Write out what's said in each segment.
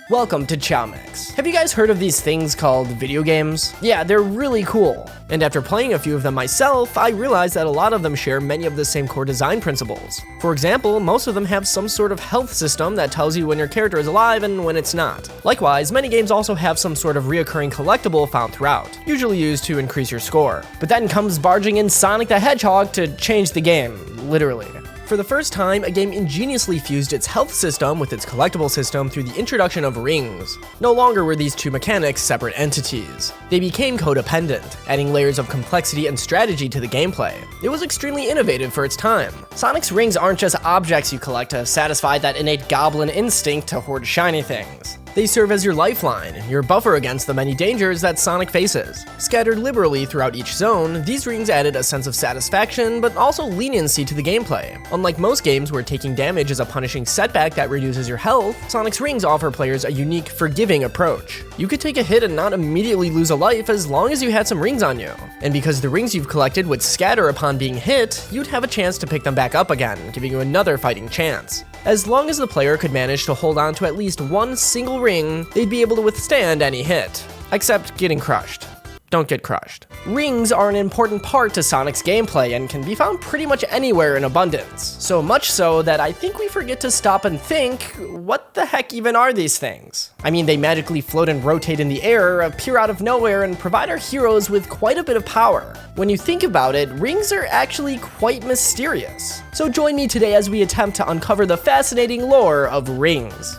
Welcome to chaomix. Have you guys heard of these things called video games? Yeah, they're really cool. And after playing a few of them myself, I realized that a lot of them share many of the same core design principles. For example, most of them have some sort of health system that tells you when your character is alive and when it's not. Likewise, many games also have some sort of reoccurring collectible found throughout, usually used to increase your score. But then comes barging in Sonic the Hedgehog to change the game, literally. For the first time, a game ingeniously fused its health system with its collectible system through the introduction of rings. No longer were these two mechanics separate entities. They became codependent, adding layers of complexity and strategy to the gameplay. It was extremely innovative for its time. Sonic's rings aren't just objects you collect to satisfy that innate goblin instinct to hoard shiny things. They serve as your lifeline, your buffer against the many dangers that Sonic faces. Scattered liberally throughout each zone, these rings added a sense of satisfaction, but also leniency to the gameplay. Unlike most games where taking damage is a punishing setback that reduces your health, Sonic's rings offer players a unique, forgiving approach. You could take a hit and not immediately lose a life as long as you had some rings on you. And because the rings you've collected would scatter upon being hit, you'd have a chance to pick them back up again, giving you another fighting chance. As long as the player could manage to hold on to at least one single ring, they'd be able to withstand any hit. Except getting crushed. Don't get crushed. Rings are an important part to Sonic's gameplay and can be found pretty much anywhere in abundance. So much so that I think we forget to stop and think, what the heck even are these things? I mean, they magically float and rotate in the air, appear out of nowhere, and provide our heroes with quite a bit of power. When you think about it, rings are actually quite mysterious. So join me today as we attempt to uncover the fascinating lore of rings.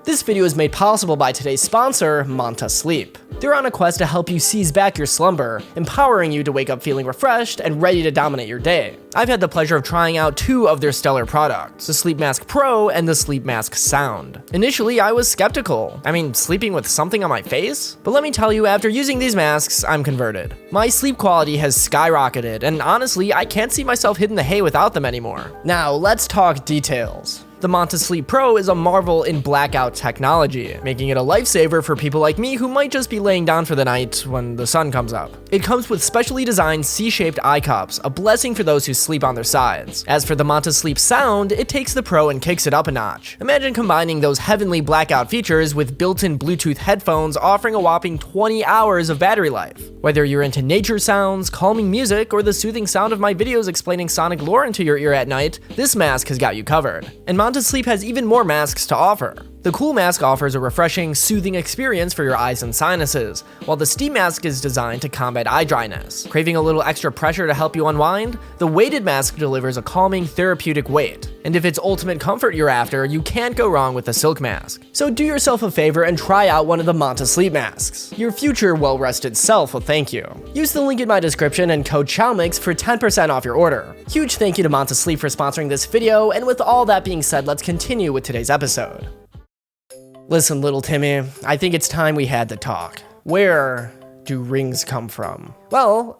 This video is made possible by today's sponsor, Manta Sleep. They're on a quest to help you seize back your slumber, empowering you to wake up feeling refreshed and ready to dominate your day. I've had the pleasure of trying out two of their stellar products, the Sleep Mask Pro and the Sleep Mask Sound. Initially, I was skeptical. I mean, sleeping with something on my face? But let me tell you, after using these masks, I'm converted. My sleep quality has skyrocketed, and honestly, I can't see myself hitting the hay without them anymore. Now, let's talk details. The Manta Sleep Pro is a marvel in blackout technology, making it a lifesaver for people like me who might just be laying down for the night when the sun comes up. It comes with specially designed C-shaped eye cups, a blessing for those who sleep on their sides. As for the Manta Sleep Sound, it takes the Pro and kicks it up a notch. Imagine combining those heavenly blackout features with built-in Bluetooth headphones offering a whopping 20 hours of battery life. Whether you're into nature sounds, calming music, or the soothing sound of my videos explaining Sonic lore into your ear at night, this mask has got you covered. And Manta Sleep has even more masks to offer. The Cool Mask offers a refreshing, soothing experience for your eyes and sinuses, while the Steam Mask is designed to combat eye dryness. Craving a little extra pressure to help you unwind? The Weighted Mask delivers a calming, therapeutic weight. And if it's ultimate comfort you're after, you can't go wrong with the Silk Mask. So do yourself a favor and try out one of the Manta Sleep masks. Your future well-rested self will thank you. Use the link in my description and code chaomix for 10% off your order. Huge thank you to Manta Sleep for sponsoring this video, and with all that being said, let's continue with today's episode. Listen, little Timmy, I think it's time we had the talk. Where do rings come from? Well,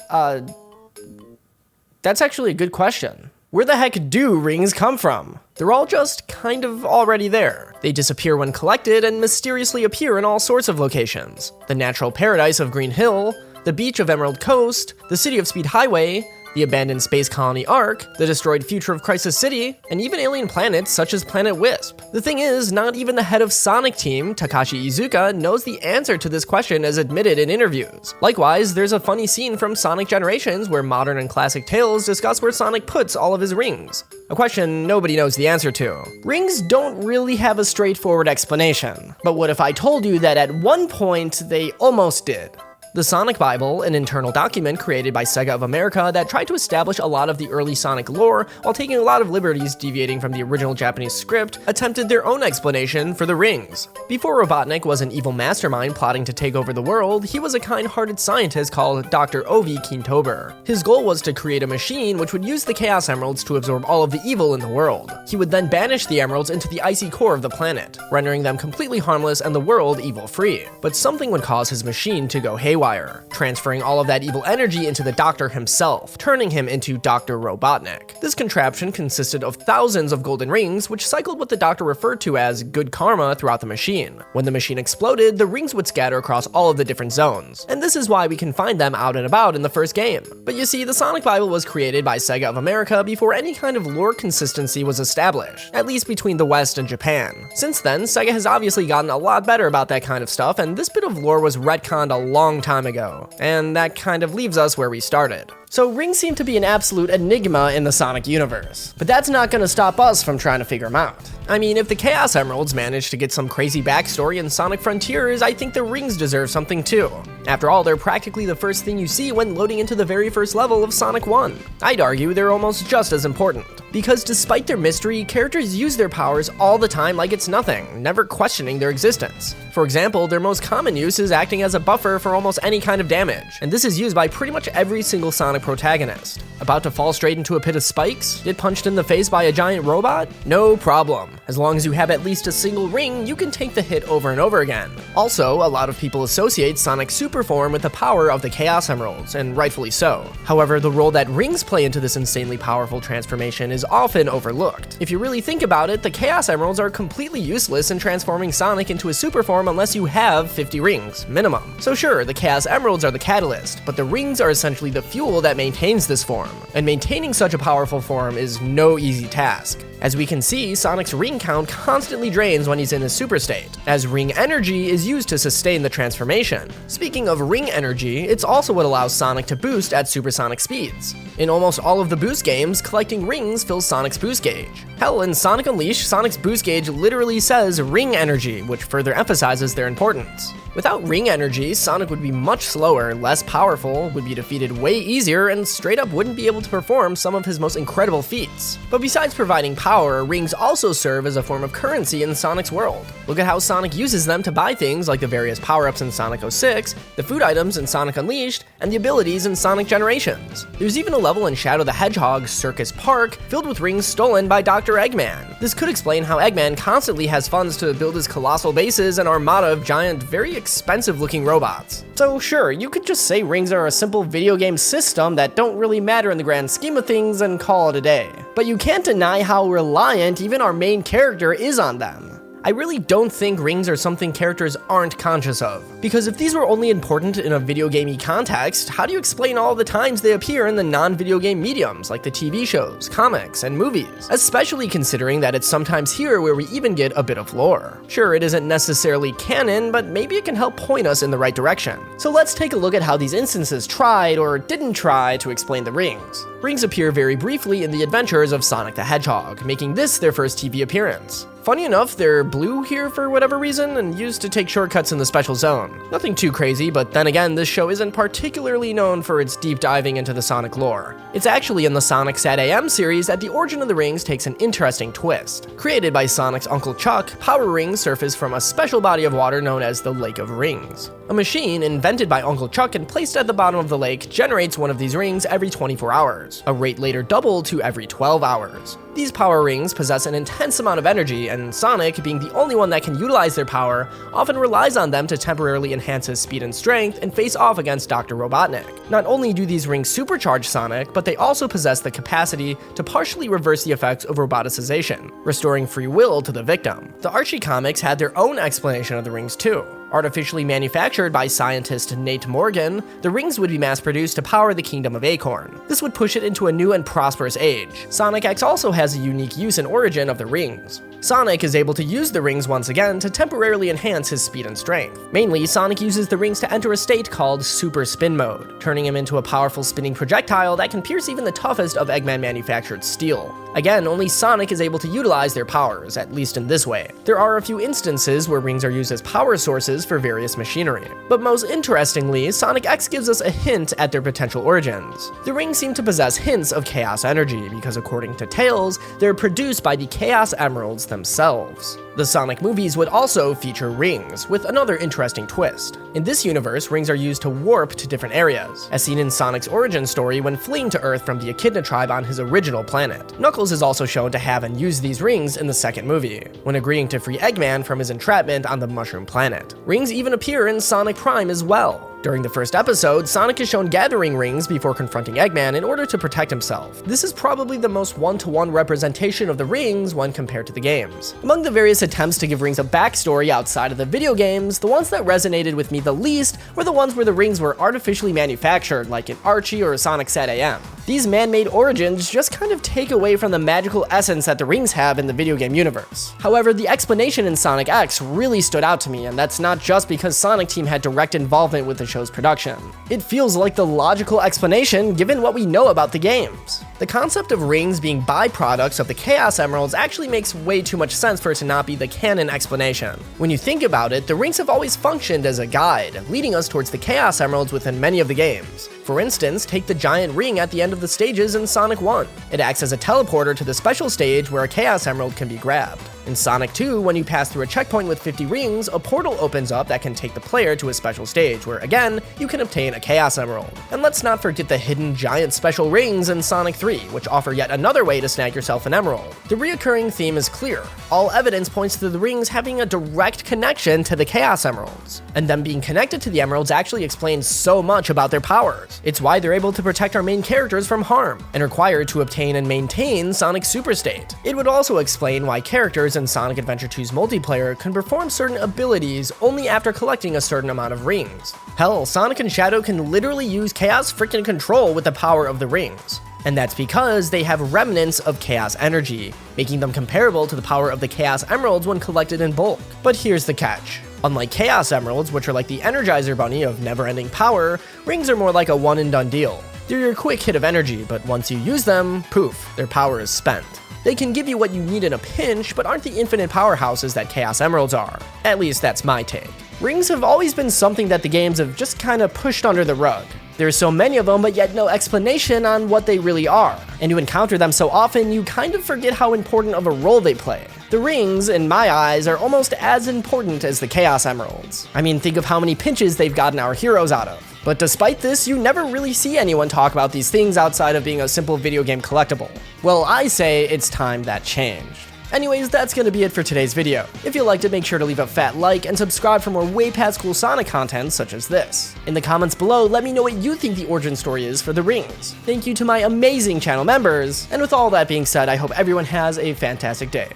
that's actually a good question. Where the heck do rings come from? They're all just kind of already there. They disappear when collected and mysteriously appear in all sorts of locations. The natural paradise of Green Hill, the beach of Emerald Coast, the city of Speed Highway, the abandoned space colony Ark, the destroyed future of Crisis City, and even alien planets such as Planet Wisp. The thing is, not even the head of Sonic Team, Takashi Iizuka, knows the answer to this question as admitted in interviews. Likewise, there's a funny scene from Sonic Generations where modern and classic tales discuss where Sonic puts all of his rings. A question nobody knows the answer to. Rings don't really have a straightforward explanation. But what if I told you that at one point they almost did? The Sonic Bible, an internal document created by Sega of America that tried to establish a lot of the early Sonic lore while taking a lot of liberties deviating from the original Japanese script, attempted their own explanation for the rings. Before Robotnik was an evil mastermind plotting to take over the world, he was a kind-hearted scientist called Dr. Ovi Keentober. His goal was to create a machine which would use the Chaos Emeralds to absorb all of the evil in the world. He would then banish the emeralds into the icy core of the planet, rendering them completely harmless and the world evil-free. But something would cause his machine to go haywire. wire, transferring all of that evil energy into the Doctor himself, turning him into Dr. Robotnik. This contraption consisted of thousands of golden rings, which cycled what the Doctor referred to as good karma throughout the machine. When the machine exploded, the rings would scatter across all of the different zones, and this is why we can find them out and about in the first game. But you see, the Sonic Bible was created by Sega of America before any kind of lore consistency was established, at least between the West and Japan. Since then, Sega has obviously gotten a lot better about that kind of stuff, and this bit of lore was retconned a long time ago, and that kind of leaves us where we started. So rings seem to be an absolute enigma in the Sonic universe, but that's not gonna stop us from trying to figure them out. I mean, if the Chaos Emeralds managed to get some crazy backstory in Sonic Frontiers, I think the rings deserve something too. After all, they're practically the first thing you see when loading into the very first level of Sonic 1. I'd argue they're almost just as important, because despite their mystery, characters use their powers all the time like it's nothing, never questioning their existence. For example, their most common use is acting as a buffer for almost any kind of damage, and this is used by pretty much every single Sonic protagonist. About to fall straight into a pit of spikes? Get punched in the face by a giant robot? No problem. As long as you have at least a single ring, you can take the hit over and over again. Also, a lot of people associate Sonic's super form with the power of the Chaos Emeralds, and rightfully so. However, the role that rings play into this insanely powerful transformation is often overlooked. If you really think about it, the Chaos Emeralds are completely useless in transforming Sonic into a super form unless you have 50 rings, minimum. So sure, the Chaos Emeralds are the catalyst, but the rings are essentially the fuel that maintains this form, and maintaining such a powerful form is no easy task. As we can see, Sonic's ring count constantly drains when he's in his super state, as ring energy is used to sustain the transformation. Speaking of ring energy, it's also what allows Sonic to boost at supersonic speeds. In almost all of the boost games, collecting rings fills Sonic's boost gauge. Hell, in Sonic Unleashed, Sonic's boost gauge literally says ring energy, which further emphasizes their importance. Without ring energy, Sonic would be much slower, less powerful, would be defeated way easier, and straight up wouldn't be able to perform some of his most incredible feats. But besides providing power, rings also serve as a form of currency in Sonic's world. Look at how Sonic uses them to buy things like the various power-ups in Sonic 06, the food items in Sonic Unleashed, and the abilities in Sonic Generations. There's even a level in Shadow the Hedgehog's Circus Park filled with rings stolen by Dr. Eggman. This could explain how Eggman constantly has funds to build his colossal bases and armada of giant, very expensive looking robots. So sure, you could just say rings are a simple video game system that don't really matter in the grand scheme of things and call it a day. But you can't deny how reliant even our main character is on them. I really don't think rings are something characters aren't conscious of, because if these were only important in a video gamey context, how do you explain all the times they appear in the non-video game mediums like the TV shows, comics, and movies? Especially considering that it's sometimes here where we even get a bit of lore. Sure, it isn't necessarily canon, but maybe it can help point us in the right direction. So let's take a look at how these instances tried or didn't try to explain the rings. Rings appear very briefly in the adventures of Sonic the Hedgehog, making this their first TV appearance. Funny enough, they're blue here for whatever reason and used to take shortcuts in the special zone. Nothing too crazy, but then again, this show isn't particularly known for its deep diving into the Sonic lore. It's actually in the Sonic Sat AM series that the origin of the rings takes an interesting twist. Created by Sonic's Uncle Chuck, power rings surface from a special body of water known as the Lake of Rings. A machine invented by Uncle Chuck and placed at the bottom of the lake generates one of these rings every 24 hours, a rate later doubled to every 12 hours. These power rings possess an intense amount of energy, and Sonic, being the only one that can utilize their power, often relies on them to temporarily enhance his speed and strength and face off against Dr. Robotnik. Not only do these rings supercharge Sonic, but they also possess the capacity to partially reverse the effects of roboticization, restoring free will to the victim. The Archie comics had their own explanation of the rings too. Artificially manufactured by scientist Nate Morgan, the rings would be mass-produced to power the Kingdom of Acorn. This would push it into a new and prosperous age. Sonic X also has a unique use and origin of the rings. Sonic is able to use the rings once again to temporarily enhance his speed and strength. Mainly, Sonic uses the rings to enter a state called Super Spin Mode, turning him into a powerful spinning projectile that can pierce even the toughest of Eggman-manufactured steel. Again, only Sonic is able to utilize their powers, at least in this way. There are a few instances where rings are used as power sources for various machinery. But most interestingly, Sonic X gives us a hint at their potential origins. The rings seem to possess hints of chaos energy, because according to Tails, they're produced by the Chaos Emeralds themselves. The Sonic movies would also feature rings, with another interesting twist. In this universe, rings are used to warp to different areas, as seen in Sonic's origin story when fleeing to Earth from the Echidna tribe on his original planet. Knuckles is also shown to have and use these rings in the second movie, when agreeing to free Eggman from his entrapment on the Mushroom Planet. Rings even appear in Sonic Prime as well. During the first episode, Sonic is shown gathering rings before confronting Eggman in order to protect himself. This is probably the most one-to-one representation of the rings when compared to the games. Among the various attempts to give rings a backstory outside of the video games, the ones that resonated with me the least were the ones where the rings were artificially manufactured, like in Archie or Sonic SatAM. These man-made origins just kind of take away from the magical essence that the rings have in the video game universe. However, the explanation in Sonic X really stood out to me, and that's not just because Sonic Team had direct involvement with the show's production. It feels like the logical explanation given what we know about the games. The concept of rings being byproducts of the Chaos Emeralds actually makes way too much sense for it to not be the canon explanation. When you think about it, the rings have always functioned as a guide, leading us towards the Chaos Emeralds within many of the games. For instance, take the giant ring at the end of the stages in Sonic 1. It acts as a teleporter to the special stage where a Chaos Emerald can be grabbed. In Sonic 2, when you pass through a checkpoint with 50 rings, a portal opens up that can take the player to a special stage where, again, you can obtain a Chaos Emerald. And let's not forget the hidden giant special rings in Sonic 3, which offer yet another way to snag yourself an emerald. The reoccurring theme is clear. All evidence points to the rings having a direct connection to the Chaos Emeralds. And them being connected to the emeralds actually explains so much about their powers. It's why they're able to protect our main characters from harm, and required to obtain and maintain Sonic's Super State. It would also explain why characters in Sonic Adventure 2's multiplayer can perform certain abilities only after collecting a certain amount of rings. Hell, Sonic and Shadow can literally use Chaos freaking Control with the power of the rings. And that's because they have remnants of Chaos energy, making them comparable to the power of the Chaos Emeralds when collected in bulk. But here's the catch. Unlike Chaos Emeralds, which are like the Energizer Bunny of never-ending power, rings are more like a one-and-done deal. They're your quick hit of energy, but once you use them, poof, their power is spent. They can give you what you need in a pinch, but aren't the infinite powerhouses that Chaos Emeralds are. At least that's my take. Rings have always been something that the games have just kinda pushed under the rug. There's so many of them, but yet no explanation on what they really are. And to encounter them so often, you kind of forget how important of a role they play. The rings, in my eyes, are almost as important as the Chaos Emeralds. I mean, think of how many pinches they've gotten our heroes out of. But despite this, you never really see anyone talk about these things outside of being a simple video game collectible. Well, I say it's time that changed. Anyways, that's gonna be it for today's video. If you liked it, make sure to leave a fat like and subscribe for more way past cool Sonic content such as this. In the comments below, let me know what you think the origin story is for the rings. Thank you to my amazing channel members, and with all that being said, I hope everyone has a fantastic day.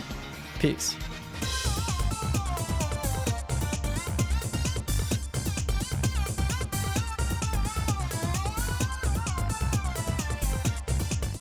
Peace.